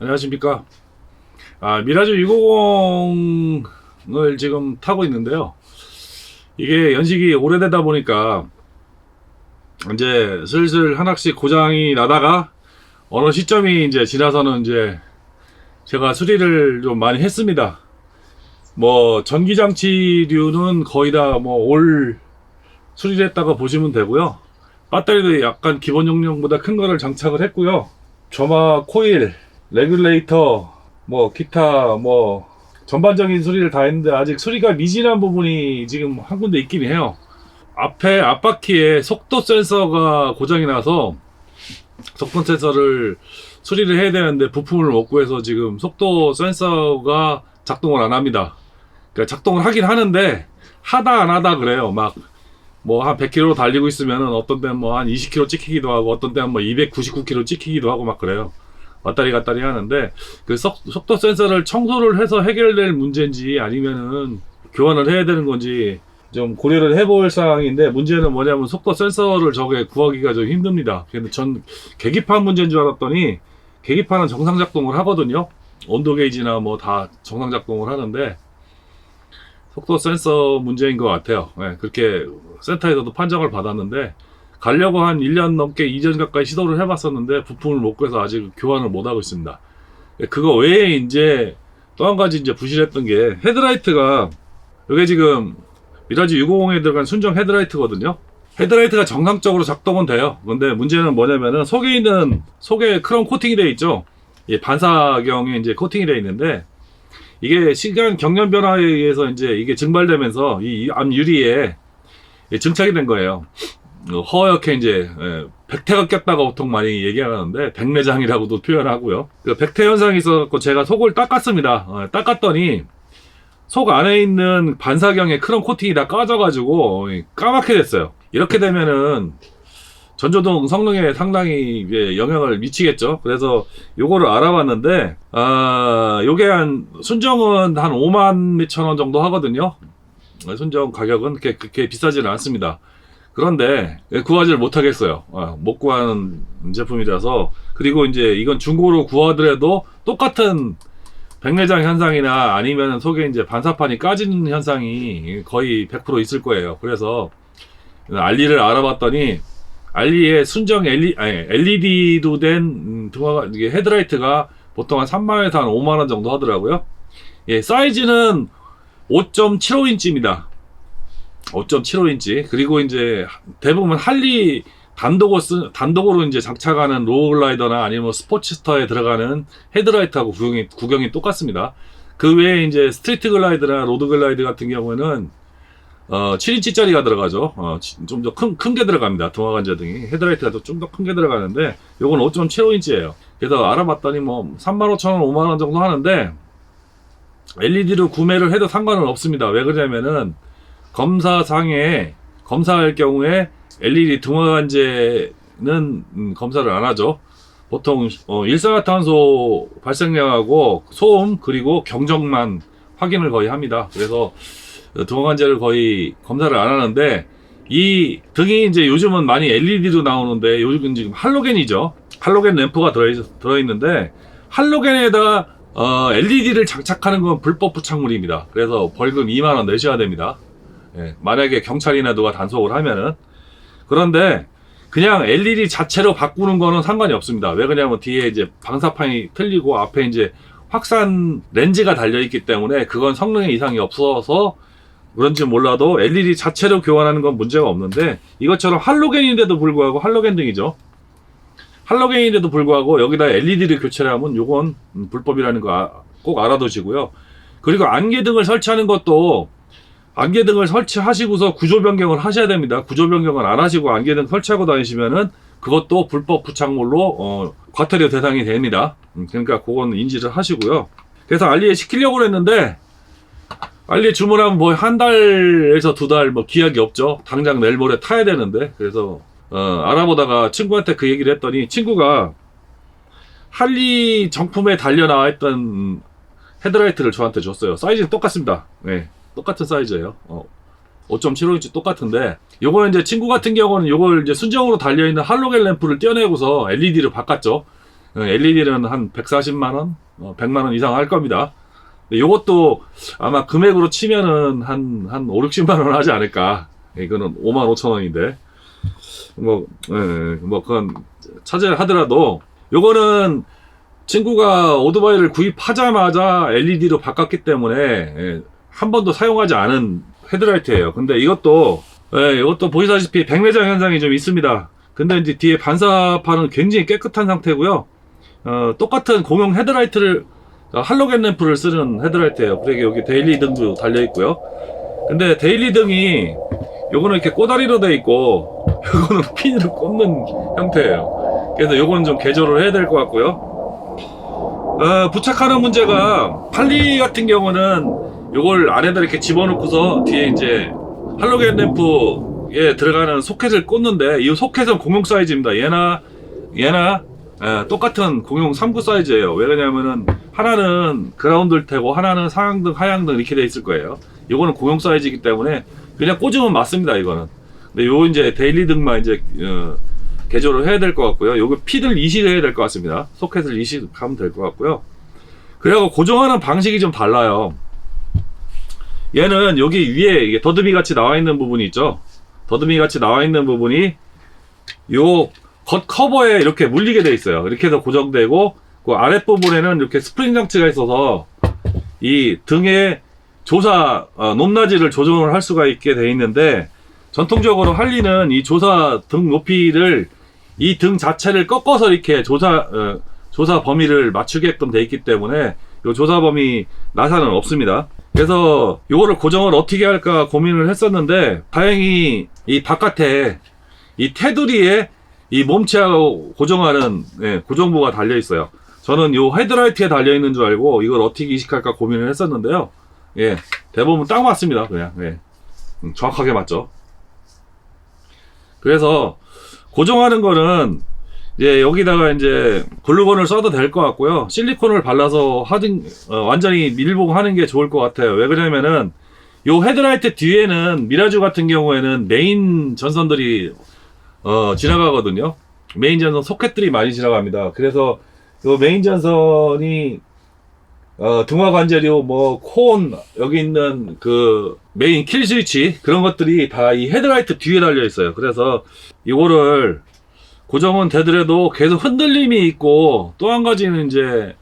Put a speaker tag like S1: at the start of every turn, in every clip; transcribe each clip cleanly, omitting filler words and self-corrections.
S1: 안녕하십니까. 미라주 650을 지금 타고 있는데요. 이게 연식이 오래되다 보니까 이제 슬슬 하나씩 고장이 나다가 어느 시점이 이제 지나서는 이제 제가 수리를 좀 많이 했습니다. 뭐 전기장치류는 거의 다 뭐 올 수리를 했다고 보시면 되고요. 배터리도 약간 기본 용량보다 큰 거를 장착을 했고요. 점화 코일, 레귤레이터, 뭐 기타 뭐 전반적인 수리를 다 했는데 아직 수리가 미진한 부분이 지금 한 군데 있긴 해요. 앞에 앞바퀴에 속도 센서가 고장이 나서 속도 센서를 수리를 해야 되는데 부품을 못 구해서 지금 속도 센서가 작동을 안 합니다. 그러니까 작동을 하긴 하는데 하다 안 하다 그래요. 막 뭐 한 100km 달리고 있으면은 어떤 때는 뭐 한 20km 찍히기도 하고 어떤 때는 뭐 299km 찍히기도 하고 막 그래요. 왔다리 갔다리 하는데 그 속도 센서를 청소를 해서 해결될 문제인지 아니면은 교환을 해야 되는 건지 좀 고려를 해볼 사항인데, 문제는 뭐냐면 속도 센서를 저게 구하기가 좀 힘듭니다. 근데 전 계기판 문제인 줄 알았더니 계기판은 정상 작동을 하거든요. 온도 게이지나 뭐 다 정상 작동을 하는데 속도 센서 문제인 것 같아요. 네, 그렇게 센터에서도 판정을 받았는데 가려고 한 1년 넘게 2년 가까이 시도를 해봤었는데 부품을 못 구해서 아직 교환을 못 하고 있습니다. 그거 외에 이제 또 한 가지 이제 부실했던 게 헤드라이트가, 이게 지금 미라지 650에 들어간 순정 헤드라이트거든요. 헤드라이트가 정상적으로 작동은 돼요. 근데 문제는 뭐냐면은 속에 크롬 코팅이 되어 있죠. 이 반사경에 이제 코팅이 되어 있는데 이게 시간 경련 변화에 의해서 이제 이게 증발되면서 이 앞 유리에 증착이 된 거예요. 허옇게 이제 백태가 꼈다고 보통 많이 얘기하는데 백내장이라고도 표현하고요. 그 백태 현상이 있어서 제가 속을 닦았습니다. 닦았더니 속 안에 있는 반사경에 크롬 코팅이 다 까져가지고 까맣게 됐어요. 이렇게 되면은 전조등 성능에 상당히 영향을 미치겠죠. 그래서 요거를 알아봤는데 요게 한 순정은 한 5만 몇천 원 정도 하거든요. 순정 가격은 그렇게 비싸지는 않습니다. 그런데 구하지를 못하겠어요. 못 구하는 제품이라서. 그리고 이제 이건 중고로 구하더라도 똑같은 백내장 현상이나 아니면 속에 이제 반사판이 까지는 현상이 거의 100% 있을 거예요. 그래서 알리를 알아봤더니 알리의 순정 LED도 된 이게 헤드라이트가 보통 한 3만원에서 한 5만원 정도 하더라고요. 사이즈는 5.75인치입니다. 5.75인치. 그리고 이제 대부분 할리 단독으로 이제 장착하는 로우글라이더나 아니면 뭐 스포츠스터에 들어가는 헤드라이트하고 구경이 똑같습니다. 그 외에 이제 스트리트 글라이드나 로드 글라이드 같은 경우에는 7인치짜리가 들어가죠. 좀 더 큰 게 들어갑니다. 동화관제등이 헤드라이트가 좀 더 큰 게 들어가는데 요건 5.75인치예요. 그래서 알아봤더니 뭐 35,000원, 5만원 정도 하는데 LED로 구매를 해도 상관은 없습니다. 왜 그러냐면은 검사할 경우에 LED 등화관제는 검사를 안 하죠. 보통 일산화탄소 발생량하고 소음 그리고 경적만 확인을 거의 합니다. 그래서 등화관제를 거의 검사를 안 하는데, 이 등이 이제 요즘은 많이 LED로 나오는데 요즘은 지금 할로겐이죠. 할로겐 램프가 들어있는데 할로겐에다가 LED를 장착하는 건 불법 부착물입니다. 그래서 벌금 2만원 내셔야 됩니다. 만약에 경찰이나 누가 단속을 하면은. 그런데 그냥 LED 자체로 바꾸는 거는 상관이 없습니다. 왜 그러냐면 뒤에 이제 방사판이 틀리고 앞에 이제 확산 렌즈가 달려있기 때문에 그건 성능에 이상이 없어서 그런지 몰라도 LED 자체로 교환하는 건 문제가 없는데, 이것처럼 할로겐인데도 불구하고, 할로겐 등이죠. 할로겐인데도 불구하고 여기다 LED를 교체를 하면 요건 불법이라는 거 꼭 알아두시고요. 그리고 안개등을 설치하는 것도 안개등을 설치하시고서 구조 변경을 하셔야 됩니다. 구조 변경을 안 하시고 안개등 설치하고 다니시면은 그것도 불법 부착물로 과태료 대상이 됩니다. 그러니까 그건 인지를 하시고요. 그래서 알리에 시키려고 했는데 알리에 주문하면 뭐 한 달에서 2달 뭐 기약이 없죠. 당장 내일 모레 타야 되는데. 그래서 알아보다가 친구한테 그 얘기를 했더니 친구가 할리 정품에 달려 나와 있던 헤드라이트를 저한테 줬어요. 사이즈는 똑같습니다. 네, 똑같은 사이즈예요. 5.75인치 똑같은데, 요거는 이제 친구 같은 경우는 요걸 이제 순정으로 달려있는 할로겐 램프를 떼어내고서 LED로 바꿨죠. LED는 한 140만원, 100만원 이상 할 겁니다. 요것도 아마 금액으로 치면은 한 5, 60만원 하지 않을까. 이거는 5만 5천 원인데. 그건 차지하더라도, 요거는 친구가 오토바이를 구입하자마자 LED로 바꿨기 때문에, 한 번도 사용하지 않은 헤드라이트예요. 근데 이것도 보시다시피 백내장 현상이 좀 있습니다. 근데 이제 뒤에 반사판은 굉장히 깨끗한 상태고요. 똑같은 공용 헤드라이트를, 할로겐 램프를 쓰는 헤드라이트예요. 그리고 여기 데일리 등도 달려 있고요. 근데 데일리 등이 요거는 이렇게 꼬다리로 돼 있고, 요거는 핀으로 꼽는 형태예요. 그래서 요거는 좀 개조를 해야 될 것 같고요. 부착하는 문제가, 할리 같은 경우는 요걸 안에다 이렇게 집어넣고서 뒤에 이제 할로겐 램프에 들어가는 소켓을 꽂는데, 이 소켓은 공용 사이즈입니다. 얘나 똑같은 공용 3구 사이즈예요. 왜 그러냐면은 하나는 그라운드를 태고 하나는 상향등 하향등 이렇게 돼 있을 거예요. 요거는 공용 사이즈이기 때문에 그냥 꽂으면 맞습니다. 이거는. 근데 요 이제 데일리 등만 이제 개조를 해야 될 것 같고요. 요거 핀을 이식을 해야 될 것 같습니다. 소켓을 이식하면 될 것 같고요. 그리고 고정하는 방식이 좀 달라요. 얘는 여기 위에 이게 더듬이 같이 나와 있는 부분이 있죠. 더듬이 같이 나와 있는 부분이 요 겉 커버에 이렇게 물리게 돼 있어요. 이렇게 해서 고정되고, 그 아랫부분에는 이렇게 스프링 장치가 있어서 이 등의 조사 높낮이를 조정을 할 수가 있게 돼 있는데, 전통적으로 할리는 이 조사 등 높이를, 이 등 자체를 꺾어서 이렇게 조사 범위를 맞추게끔 돼 있기 때문에 이 조사 범위 나사는 없습니다. 그래서 이거를 고정을 어떻게 할까 고민을 했었는데, 다행히 이 바깥에 이 테두리에 이 몸체하고 고정하는 고정부가 달려 있어요. 저는 요 헤드라이트에 달려 있는 줄 알고 이걸 어떻게 이식할까 고민을 했었는데요. 대부분 딱 맞습니다. 그냥 정확하게 맞죠. 그래서 고정하는 거는 이제 여기다가 이제 글루건을 써도 될 것 같고요. 실리콘을 발라서 완전히 밀봉하는 게 좋을 것 같아요. 왜 그러냐면은 요 헤드라이트 뒤에는 미라주 같은 경우에는 메인 전선들이 지나가거든요. 메인 전선 소켓들이 많이 지나갑니다. 그래서 요 메인 전선이 등화 관제료, 콘, 여기 있는 그 메인 킬 스위치, 그런 것들이 다 이 헤드라이트 뒤에 달려 있어요. 그래서 이거를 고정은 되더라도 계속 흔들림이 있고, 또 한 가지는 이제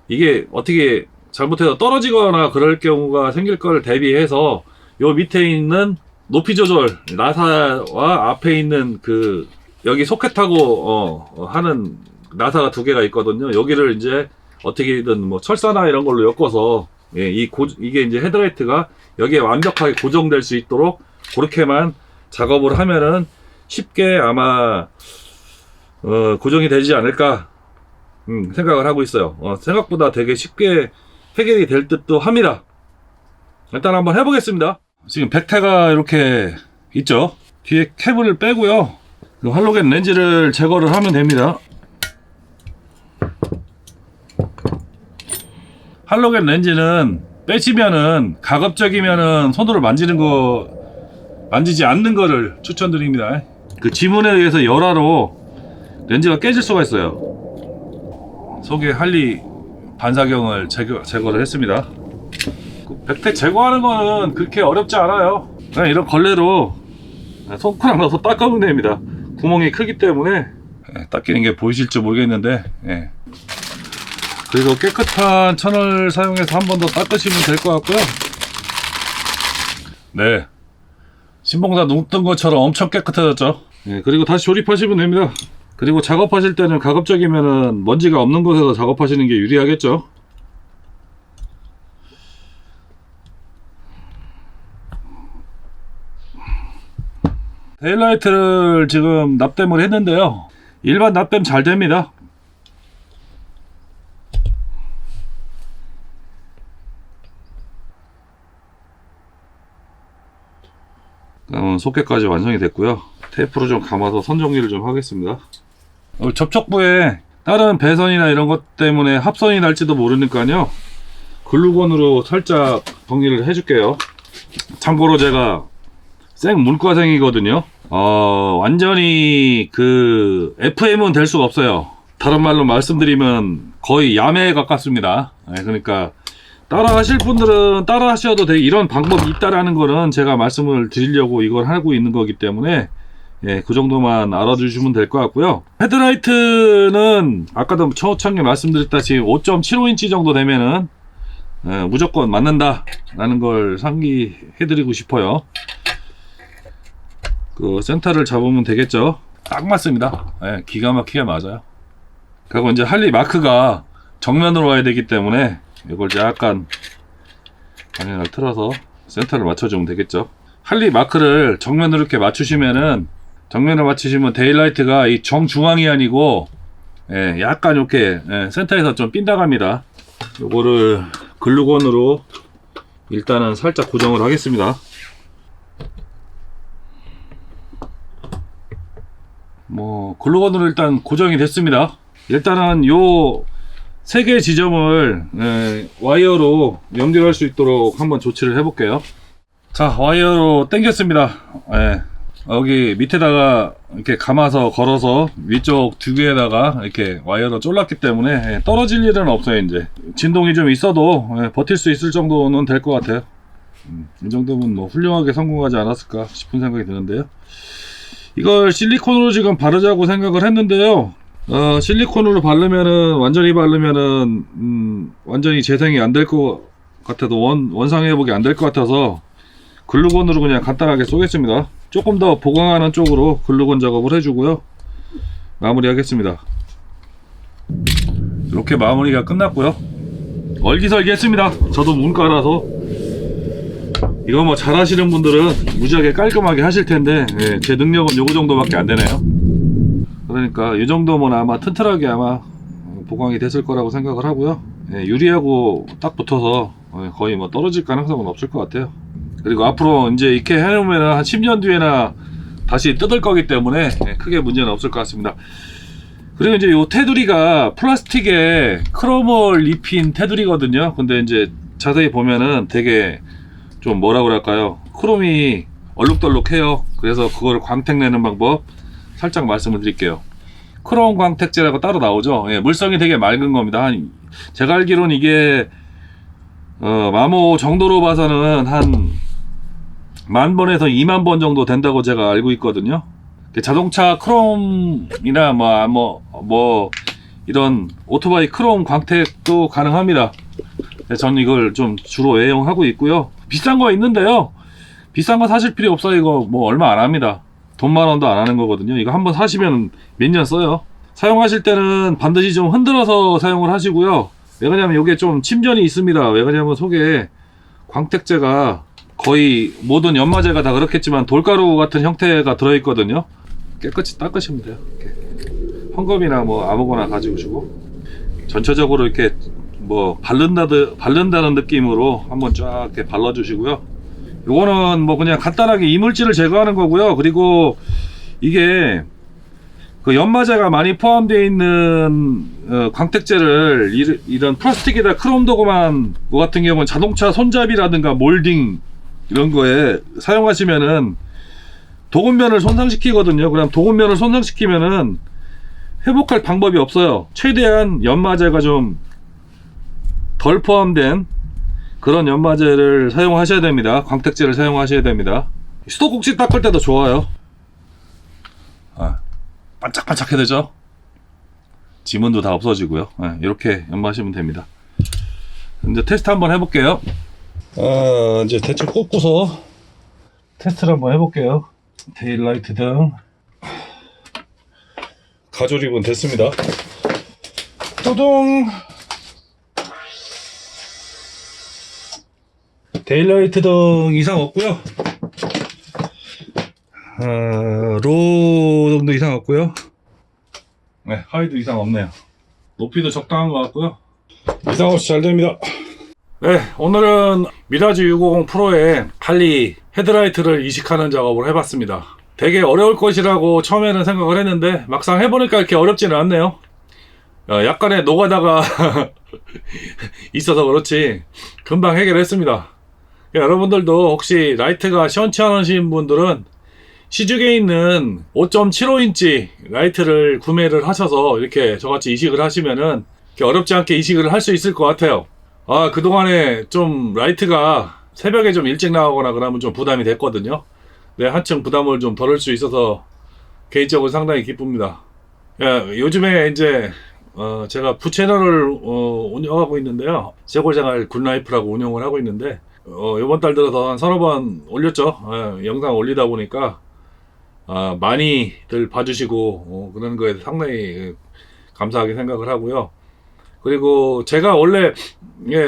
S1: 이게 어떻게 잘못해서 떨어지거나 그럴 경우가 생길 걸 대비해서 요 밑에 있는 높이 조절 나사와 앞에 있는 그 여기 소켓하고 하는 나사가 두 개가 있거든요. 여기를 이제 어떻게든 철사나 이런 걸로 엮어서 이게 이제 헤드라이트가 여기에 완벽하게 고정될 수 있도록 그렇게만 작업을 하면은 쉽게 아마 고정이 되지 않을까 생각을 하고 있어요. 생각보다 되게 쉽게 해결이 될 듯도 합니다. 일단 한번 해보겠습니다. 지금 백태가 이렇게 있죠. 뒤에 캡을 빼고요. 그 할로겐 렌즈를 제거를 하면 됩니다. 할로겐 렌즈는 빼시면은 가급적이면은 손으로 만지지 않는 거를 추천드립니다. 그 지문에 의해서 열화로 렌즈가 깨질 수가 있어요. 속에 할리 반사경을 제거를 했습니다. 백태 제거하는 거는 그렇게 어렵지 않아요. 그냥 이런 걸레로 손가락 넣어서 닦으면 됩니다. 구멍이 크기 때문에 닦이는 게 보이실지 모르겠는데, 그리고 깨끗한 천을 사용해서 한 번 더 닦으시면 될 것 같고요. 신봉사 눕던 것처럼 엄청 깨끗해졌죠. 그리고 다시 조립하시면 됩니다. 그리고 작업하실 때는 가급적이면은 먼지가 없는 곳에서 작업하시는 게 유리하겠죠. 데일라이트를 지금 납땜을 했는데요. 일반 납땜 잘 됩니다. 소켓까지 완성이 됐고요. 테이프로 좀 감아서 선 정리를 좀 하겠습니다. 접촉부에 다른 배선이나 이런 것 때문에 합선이 날지도 모르니까요. 글루건으로 살짝 정리를 해줄게요. 참고로 제가 생 문과생이거든요. 완전히 그 FM은 될 수가 없어요. 다른 말로 말씀드리면 거의 야매에 가깝습니다. 그러니까 따라 하실 분들은 따라 하셔도 돼. 이런 방법이 있다라는 거는 제가 말씀을 드리려고 이걸 하고 있는 거기 때문에 그 정도만 알아주시면 될 것 같고요. 헤드라이트는 아까도 초창기에 말씀드렸다시피 5.75인치 정도 되면은 무조건 맞는다 라는 걸 상기해 드리고 싶어요. 그 센터를 잡으면 되겠죠. 딱 맞습니다. 기가 막히게 맞아요. 그리고 이제 할리 마크가 정면으로 와야 되기 때문에 이걸 약간 방향을 틀어서 센터를 맞춰주면 되겠죠. 할리 마크를 정면으로 이렇게 맞추시면은, 정면을 맞추시면 데일라이트가 이 정중앙이 아니고 약간 이렇게 센터에서 좀 삔다갑니다. 요거를 글루건으로 일단은 살짝 고정을 하겠습니다. 뭐 글루건으로 일단 고정이 됐습니다. 일단은 요 3개의 지점을 와이어로 연결할 수 있도록 한번 조치를 해 볼게요. 자, 와이어로 당겼습니다. 여기 밑에다가 이렇게 감아서 걸어서 위쪽 두 개에다가 이렇게 와이어로 졸랐기 때문에 떨어질 일은 없어요. 이제 진동이 좀 있어도 버틸 수 있을 정도는 될 것 같아요. 이 정도면 뭐 훌륭하게 성공하지 않았을까 싶은 생각이 드는데요. 이걸 실리콘으로 지금 바르자고 생각을 했는데요. 실리콘으로 바르면은, 완전히 바르면은 완전히 재생이 안 될 것 같아도 원상 회복이 안 될 것 같아서 글루건으로 그냥 간단하게 쏘겠습니다. 조금 더 보강하는 쪽으로 글루건 작업을 해주고요. 마무리 하겠습니다. 이렇게 마무리가 끝났고요. 얼기설기 했습니다. 저도 문과라서. 이거 뭐 잘하시는 분들은 무지하게 깔끔하게 하실 텐데 제 능력은 요거 정도밖에 안 되네요. 그러니까 이 정도면 아마 튼튼하게 아마 보강이 됐을 거라고 생각을 하고요. 유리하고 딱 붙어서 거의 뭐 떨어질 가능성은 없을 것 같아요. 그리고 앞으로 이제 이렇게 해놓으면 한 10년 뒤에나 다시 뜯을 거기 때문에 크게 문제는 없을 것 같습니다. 그리고 이제 요 테두리가 플라스틱에 크롬을 입힌 테두리거든요. 근데 이제 자세히 보면은 되게 좀 뭐라 그럴까요? 크롬이 얼룩덜룩해요. 그래서 그걸 광택 내는 방법 살짝 말씀을 드릴게요. 크롬 광택제라고 따로 나오죠. 물성이 되게 맑은 겁니다. 제가 알기로는 이게 마모 정도로 봐서는 한 10,000번에서 20,000번 정도 된다고 제가 알고 있거든요. 자동차 크롬이나 뭐 이런 오토바이 크롬 광택도 가능합니다. 저는 이걸 좀 주로 애용하고 있고요. 비싼 거 있는데요. 비싼 거 사실 필요 없어요. 이거 뭐 얼마 안 합니다. 돈 10,000원도 안 하는 거거든요. 이거 한번 사시면 몇 년 써요. 사용하실 때는 반드시 좀 흔들어서 사용을 하시고요. 왜 그러냐면 이게 좀 침전이 있습니다. 왜 그러냐면 속에 광택제가 거의 모든 연마제가 다 그렇겠지만 돌가루 같은 형태가 들어있거든요. 깨끗이 닦으시면 돼요. 이렇게 헝겊이나 뭐 아무거나 가지고시고 전체적으로 이렇게 뭐 바른다는 느낌으로 한번 쫙 이렇게 발라주시고요. 요거는 뭐 그냥 간단하게 이물질을 제거하는 거고요. 그리고 이게 그 연마제가 많이 포함되어 있는 광택제를 이런 플라스틱에다 크롬 도구만 뭐 같은 경우는 자동차 손잡이라든가 몰딩 이런 거에 사용하시면은 도금면을 손상시키거든요. 그럼 도금면을 손상시키면은 회복할 방법이 없어요. 최대한 연마제가 좀 덜 포함된 그런 연마제를 사용하셔야 됩니다. 광택제를 사용하셔야 됩니다. 수도꼭지 닦을 때도 좋아요. 반짝반짝해 되죠? 지문도 다 없어지고요. 이렇게 연마하시면 됩니다. 이제 테스트 한번 해볼게요. 이제 대충 꽂고서 테스트를 한번 해볼게요. 데일라이트 등 가조립은 됐습니다. 뚜둥. 데일라이트 등 이상 없고요. 로우 등도 이상 없고요. 하이도 이상 없네요. 높이도 적당한 것 같고요. 이상 없이 잘 됩니다. 오늘은 미라지 650 프로에 할리 헤드라이트를 이식하는 작업을 해봤습니다. 되게 어려울 것이라고 처음에는 생각을 했는데 막상 해보니까 이렇게 어렵지는 않네요. 약간의 노가다가 있어서 그렇지 금방 해결했습니다. 여러분들도 혹시 라이트가 시원치 않으신 분들은 시중에 있는 5.75인치 라이트를 구매를 하셔서 이렇게 저같이 이식을 하시면은 이렇게 어렵지 않게 이식을 할 수 있을 것 같아요. 아, 그동안에 좀 라이트가 새벽에 좀 일찍 나오거나 그러면 좀 부담이 됐거든요. 네, 한층 부담을 좀 덜을 수 있어서 개인적으로 상당히 기쁩니다. 예, 요즘에 이제 제가 부채널을 운영하고 있는데요. 세골생활 굿라이프라고 운영을 하고 있는데 이번 달 들어서 한 서너 번 올렸죠. 예, 영상 올리다 보니까 많이들 봐주시고 그런 거에 상당히 감사하게 생각을 하고요. 그리고 제가 원래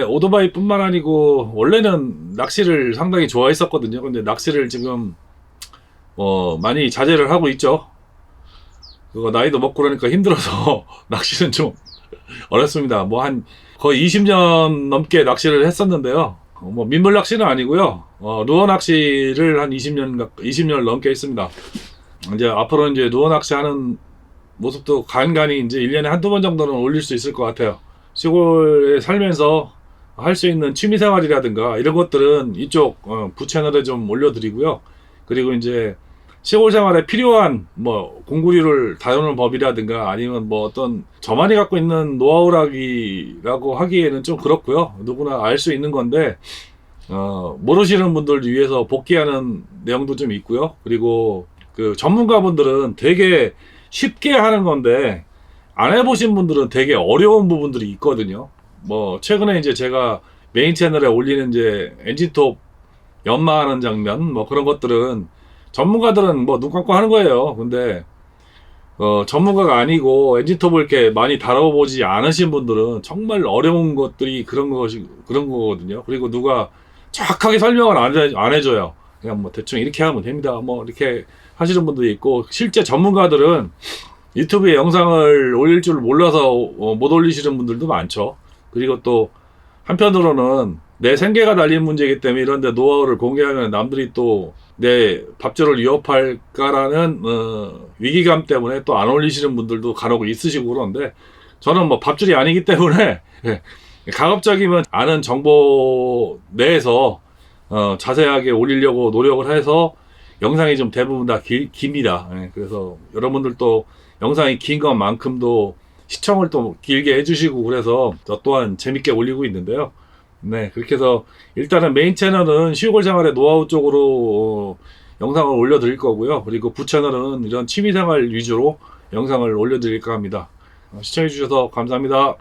S1: 오토바이 뿐만 아니고 원래는 낚시를 상당히 좋아했었거든요. 근데 낚시를 지금 많이 자제를 하고 있죠. 그거 나이도 먹고 그러니까 힘들어서 낚시는 좀 어렵습니다. 뭐 한 거의 20년 넘게 낚시를 했었는데요. 뭐 민물 낚시는 아니고요. 루어 낚시를 한 20년 넘게 했습니다. 이제 앞으로 이제 루어 낚시 하는 모습도 간간히 이제 1년에 한두 번 정도는 올릴 수 있을 것 같아요. 시골에 살면서 할 수 있는 취미생활이라든가 이런 것들은 이쪽 부채널에 좀 올려드리고요. 그리고 이제 시골 생활에 필요한 뭐 공구리를 다루는 법이라든가 아니면 뭐 어떤 저만이 갖고 있는 노하우라고 하기에는 좀 그렇고요. 누구나 알 수 있는 건데 모르시는 분들을 위해서 복귀하는 내용도 좀 있고요. 그리고 그 전문가분들은 되게 쉽게 하는 건데 안 해보신 분들은 되게 어려운 부분들이 있거든요. 뭐 최근에 이제 제가 메인 채널에 올리는 이제 엔진톱 연마하는 장면 뭐 그런 것들은 전문가들은 뭐 눈 감고 하는 거예요. 근데 전문가가 아니고 엔진톱을 이렇게 많이 다뤄보지 않으신 분들은 정말 어려운 것들이 그런 거거든요. 그리고 누가 정확하게 설명을 안 해줘요. 그냥 뭐 대충 이렇게 하면 됩니다. 뭐 이렇게 하시는 분도 있고 실제 전문가들은 유튜브에 영상을 올릴 줄 몰라서 못 올리시는 분들도 많죠. 그리고 또 한편으로는 내 생계가 달린 문제이기 때문에 이런데 노하우를 공개하면 남들이 또 내 밥줄을 위협할까라는 위기감 때문에 또 안 올리시는 분들도 간혹 있으시고 그런데 저는 뭐 밥줄이 아니기 때문에 가급적이면 아는 정보 내에서 자세하게 올리려고 노력을 해서 영상이 좀 대부분 다 깁니다. 그래서 여러분들도 영상이 긴 것만큼도 시청을 또 길게 해주시고 그래서 저 또한 재밌게 올리고 있는데요. 네, 그렇게 해서 일단은 메인 채널은 시골 생활의 노하우 쪽으로 영상을 올려드릴 거고요. 그리고 부 채널은 이런 취미생활 위주로 영상을 올려드릴까 합니다. 시청해주셔서 감사합니다.